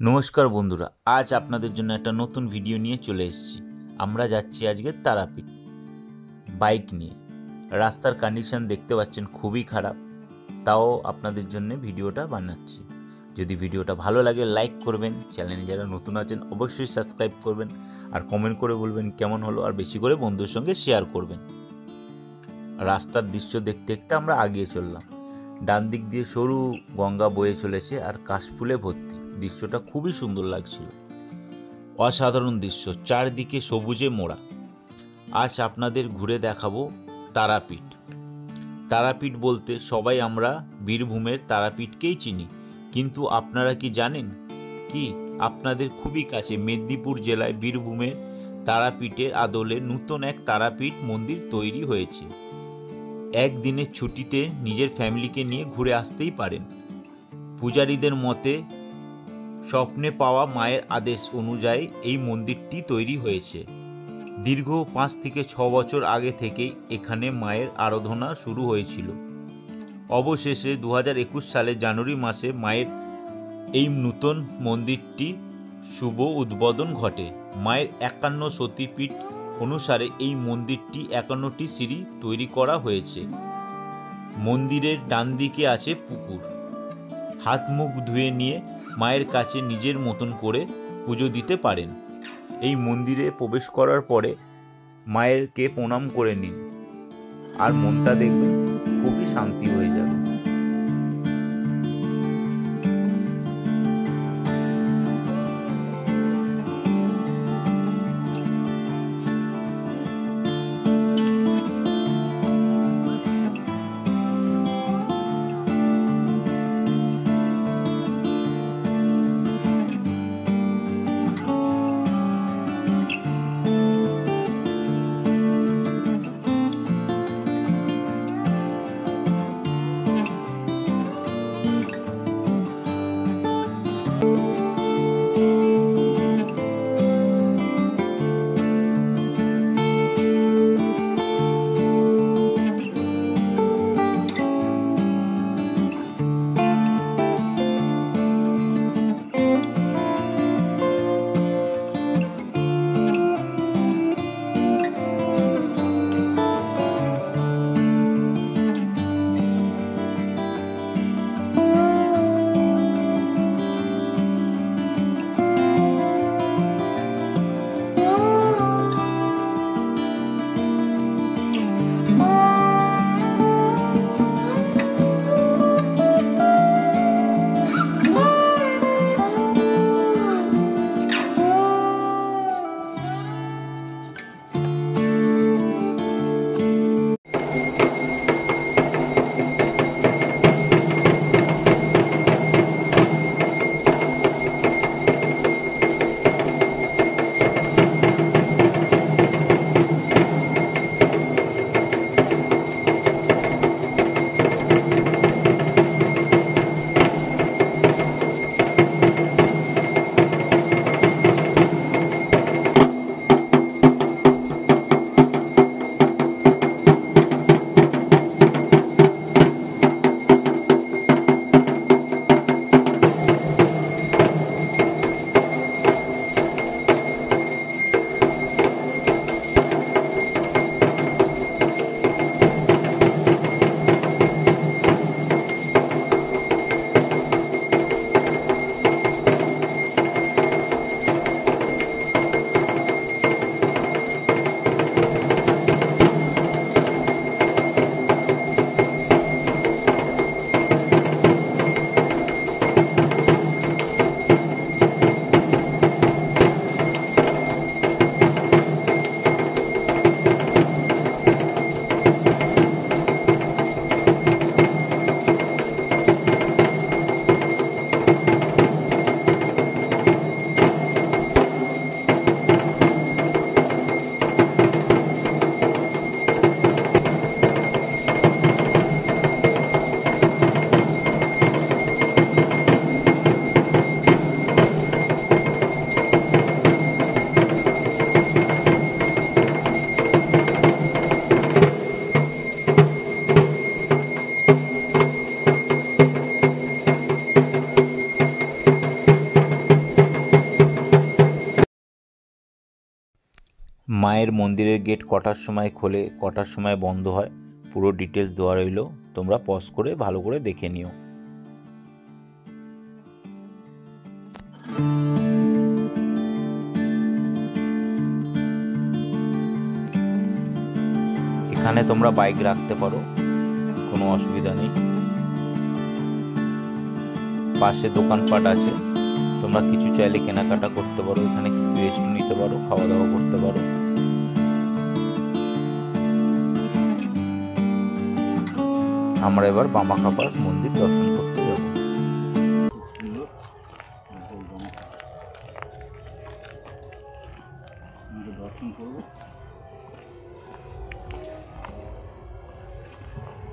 নমস্কার বন্ধুরা, আজ আপনাদের জন্য একটা নতুন ভিডিও নিয়ে চলে এসেছি। আমরা যাচ্ছি আজকে তারাপীঠ বাইক নিয়ে। রাস্তার কন্ডিশন দেখতে পাচ্ছেন খুবই খারাপ, তাও আপনাদের জন্য ভিডিওটা বানাচ্ছি। যদি ভিডিওটা ভালো লাগে লাইক করবেন, চ্যানেলে যারা নতুন আছেন অবশ্যই সাবস্ক্রাইব করবেন, আর কমেন্ট করে বলবেন কেমন হলো, আর বেশি করে বন্ধুর সঙ্গে শেয়ার করবেন। রাস্তার দৃশ্য দেখতে দেখতে আমরা আগিয়ে চললাম। ডান দিক দিয়ে সরু গঙ্গা বয়ে চলেছে আর কাশফুলে ভর্তি। দৃশ্যটা খুবই সুন্দর লাগছিল, অসাধারণ দৃশ্য, চারদিকে সবুজে মোড়া। আজ আপনাদের ঘুরে দেখাবো তারাপীঠ। তারাপীঠ বলতে সবাই আমরা বীরভূমের তারাপীঠকেই চিনি, কিন্তু আপনারা কি জানেন কি আপনাদের খুবই কাছে মেদিনীপুর জেলায় বীরভূমের তারাপীঠের আদলে নতুন এক তারাপীঠ মন্দির তৈরি হয়েছে। একদিনের ছুটিতে নিজের ফ্যামিলিকে নিয়ে ঘুরে আসতেই পারেন। পূজারীদের মতে স্বপ্নে পাওয়া মায়ের আদেশ অনুযায়ী এই মন্দিরটি তৈরি হয়েছে। দীর্ঘ 5 থেকে 6 বছর আগে থেকেই এখানে মায়ের আরাধনা শুরু হয়েছিল। অবশেষে 2021 সালে জানুয়ারি মাসে মায়ের এই নূতন মন্দিরটি শুভ উদ্বোধন ঘটে। মায়ের 51 সতীপীঠ অনুসারে এই মন্দিরটি 51টি সিঁড়ি তৈরি করা হয়েছে। মন্দিরের ডান দিকে আছে পুকুর। হাত মুখ ধুয়ে নিয়ে মায়ের কাছে নিজের মতন করে পুজো দিতে পারেন। এই মন্দিরে প্রবেশ করার পরে মায়েরকে প্রণাম করে নিন, আর মনটা দেখবেন খুবই শান্তি হয়ে যাবে। মায়ের মন্দিরের গেট কটার সময় খোলে, কটার সময় বন্ধ হয়, পুরো ডিটেলস দেওয়া রইল। তোমরা পজ করে ভালো করে দেখে নিও। এখানে তোমরা বাইক রাখতে পারো, কোনো অসুবিধা নেই। পাশে দোকানপাট আছে, তোমরা কিছু চাইলে কেনাকাটা করতে পারো, এখানে রেস্ট নিতে পারো, খাওয়া দাওয়া করতে পারো। আমরা এবার বামাখ্যাপার মন্দির দর্শন করতে যাব। দর্শন করবো,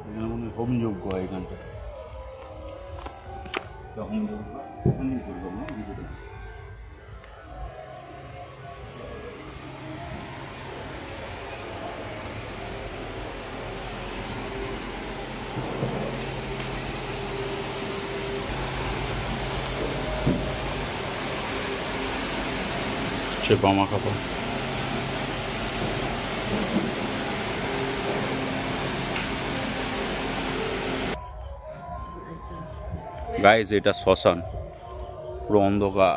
এখানে মনে হয় হোমযজ্ঞ হয়, এখানটা হোমযজ্ঞ এখানেই করবো না ভিতরে। সে বামাখ্যাপা গাইজ, এটা শ্মশান, পুরো অন্ধকার।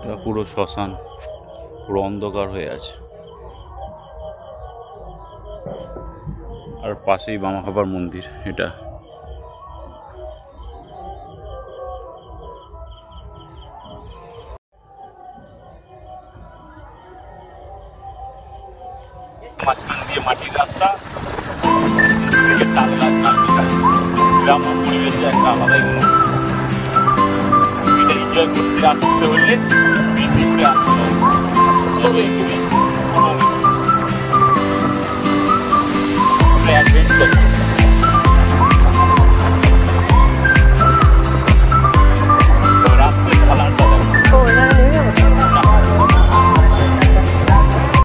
এটা পুরো শ্মশান, পুরো অন্ধকার হয়ে আছে। আর পাশেই বামাখ্যাপার মন্দির। এটা মাঝখান দিয়ে মাটির রাস্তা, গ্রাম্য পরিবেশে একটা আলাদাই এটা এনজয় করতে আসতে হলে আসতে হবে।